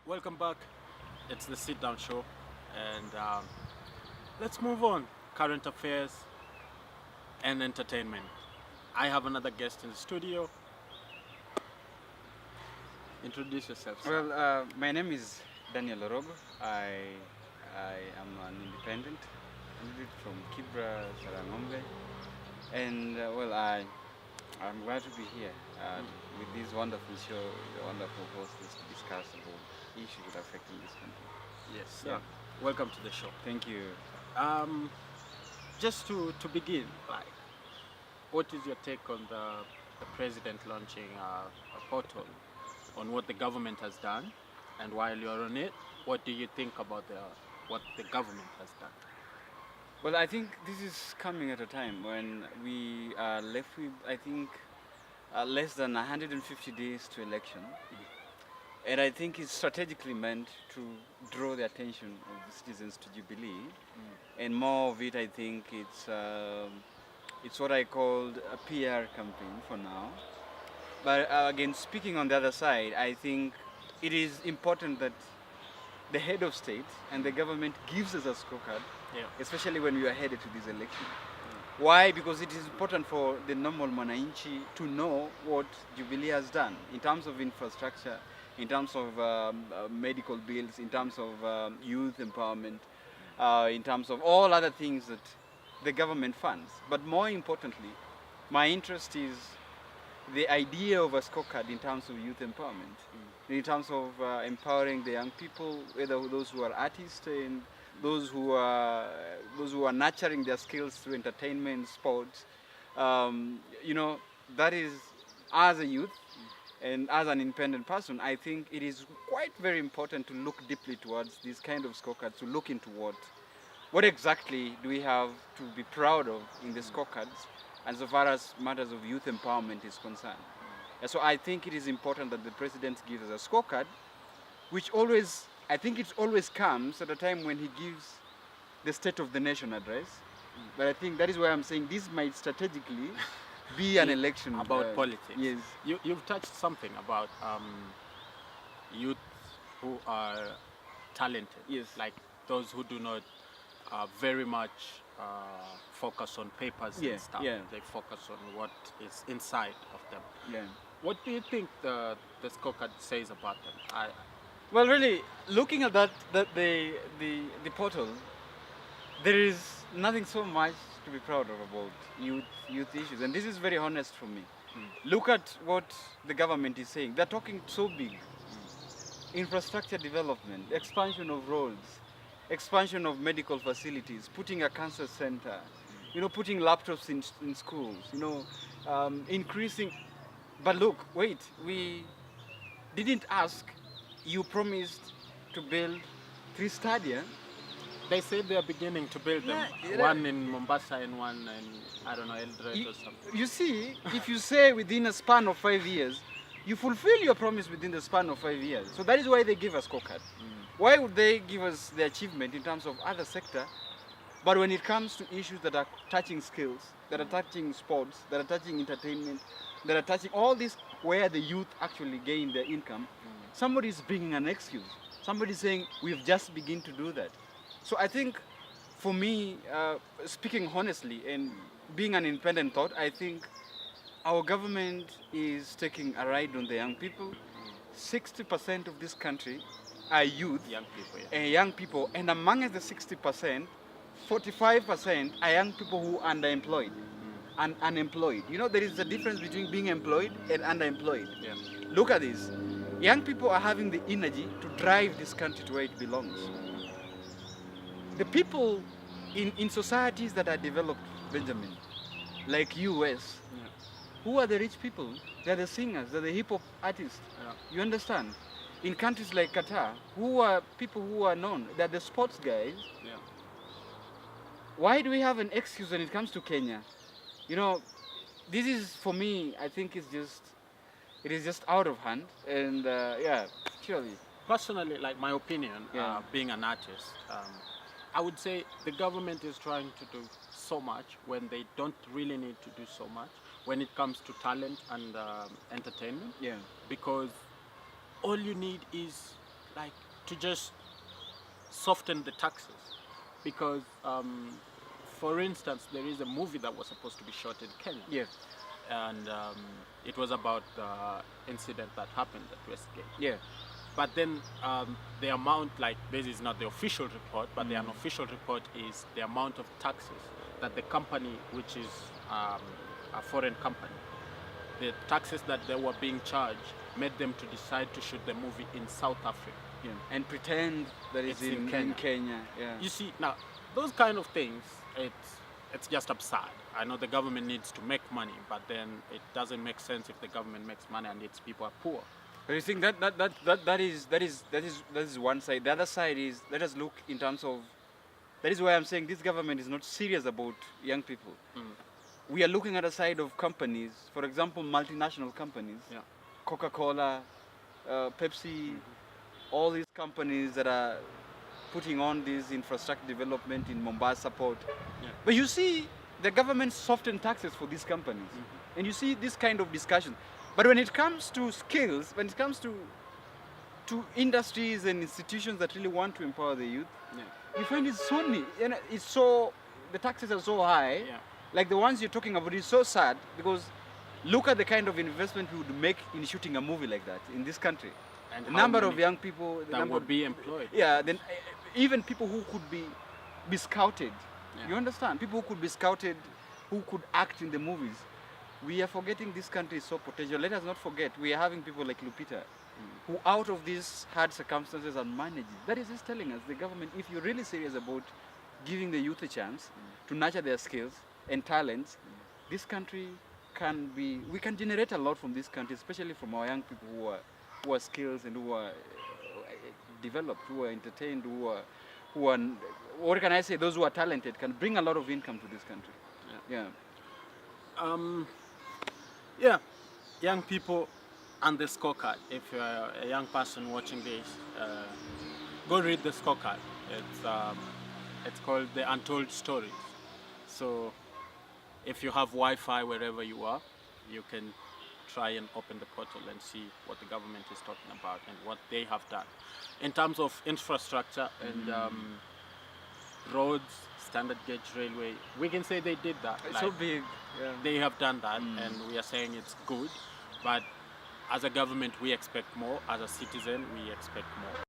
Welcome back. It's the sit down show, and let's move on. Current affairs and entertainment. I have another guest in the studio. Introduce yourself, sir. Well, my name is Danniel Orogo. I am an independent candidate from Kibra, Sarangombe, and I'm glad to be here with this wonderful show, the wonderful hosts to discuss about issues that are affecting this country. Yes, sir. Yeah. Welcome to the show. Thank you. Um, just to begin, like, what is your take on the president launching a portal on what the government has done, and while you're on it, what do you think about what the government has done? Well, I think this is coming at a time when we are left with, I think, less than 150 days to election. And I think it's strategically meant to draw the attention of the citizens to Jubilee. And more of it, I think, it's what I called a PR campaign for now. But again, speaking on the other side, I think it is important that the head of state and the government gives us a scorecard, Yeah. especially when we are headed to this election. Why? Because it is important for the normal Mwananchi to know what Jubilee has done in terms of infrastructure, in terms of medical bills, in terms of youth empowerment, in terms of all other things that the government funds. But more importantly, my interest is the idea of a scorecard in terms of youth empowerment, in terms of empowering the young people, whether those who are artists and those who are nurturing their skills through entertainment, sports. You know, that is, as a youth and as an independent person, I think it is quite very important to look deeply towards these kind of scorecards, to look into what exactly do we have to be proud of in the scorecards, and so far as matters of youth empowerment is concerned. And so I think it is important that the president gives us a scorecard, which always, I think it always comes at a time when he gives the State of the Nation address. But I think that is why I'm saying this might strategically be an election. About politics. Yes. You've touched something about youth who are talented. Yes. Like those who do not very much focus on papers Yeah, and stuff. yeah. They focus on what is inside of them. Yeah. What do you think the scorecard says about them? Well, really, looking at the portal, there is nothing so much to be proud of about youth issues, and this is very honest for me. Look at what the government is saying. They're talking so big: infrastructure development, expansion of roads, expansion of medical facilities, putting a cancer center, putting laptops in schools, increasing. But look, wait, we didn't ask. You promised to build 3 stadiums. They say they are beginning to build them. Yeah, One in Mombasa and one in, I don't know, Eldoret or something. You see, if you say within a span of 5 years, you fulfill your promise within the span of 5 years. So that is why they give us scorecard. Why would they give us the achievement in terms of other sector, but when it comes to issues that are touching skills, that are touching sports, that are touching entertainment, that are touching all this where the youth actually gain their income, somebody is bringing an excuse. Somebody is saying, we've just begun to do that. So I think, for me, speaking honestly and being an independent thought, I think our government is taking a ride on the young people. 60% of this country are youth, Young people, yeah. and young people, and among the 60%, 45% are young people who are underemployed and unemployed. There is a difference between being employed and underemployed. Yeah. Look at this. Young people are having the energy to drive this country to where it belongs. The people in societies that are developed, Benjamin, like US, who are the rich people? They're the singers, they're the hip hop artists. Yeah. You understand? In countries like Qatar, who are people who are known? They're the sports guys. Yeah. Why do we have an excuse when it comes to Kenya? This is, for me, I think it is just out of hand. And surely. Personally, like my opinion, Yeah. being an artist, I would say the government is trying to do so much when they don't really need to do so much when it comes to talent and entertainment. Yeah. Because all you need is like to just soften the taxes, because for instance, there is a movie that was supposed to be shot in Kenya. Yeah. And it was about the incident that happened at Westgate. Yeah. But then the amount, like this is not the official report, but the unofficial report is the amount of taxes that the company, which is a foreign company, the taxes that they were being charged made them to decide to shoot the movie in South Africa. Yeah. And pretend that it's in Kenya. Yeah. You see, now those kind of things, it's just absurd. I know the government needs to make money, but then it doesn't make sense if the government makes money and its people are poor. But you think that is one side. The other side is, let us look in terms of, that is why I'm saying this government is not serious about young people. We are looking at a side of companies, for example, multinational companies, Coca-Cola, Pepsi, all these companies that are putting on this infrastructure development in Mombasa port. But you see, the government softened taxes for these companies. And you see this kind of discussion. But when it comes to skills, when it comes to industries and institutions that really want to empower the youth, you find it's so, the taxes are so high. Like the ones you're talking about is so sad, because look at the kind of investment we would make in shooting a movie like that in this country. And the number of young people that would be employed. Yeah, then even people who could be scouted. You understand? People who could be scouted, who could act in the movies. We are forgetting this country is so potential. Let us not forget, we are having people like Lupita, who out of these hard circumstances are managing. That is just telling us, the government, if you're really serious about giving the youth a chance to nurture their skills and talents, this country we can generate a lot from this country, especially from our young people who are skilled and who are developed, who are entertained, who are, what can I say, those who are talented can bring a lot of income to this country. Yeah, young people and the scorecard. If you're a young person watching this, go read the scorecard. It's called The Untold Stories. So if you have Wi-Fi wherever you are, you can try and open the portal and see what the government is talking about and what they have done. In terms of infrastructure and roads, standard gauge railway, we can say they did that. It's so big. They have done that, and we are saying it's good. But as a government, we expect more. As a citizen, we expect more.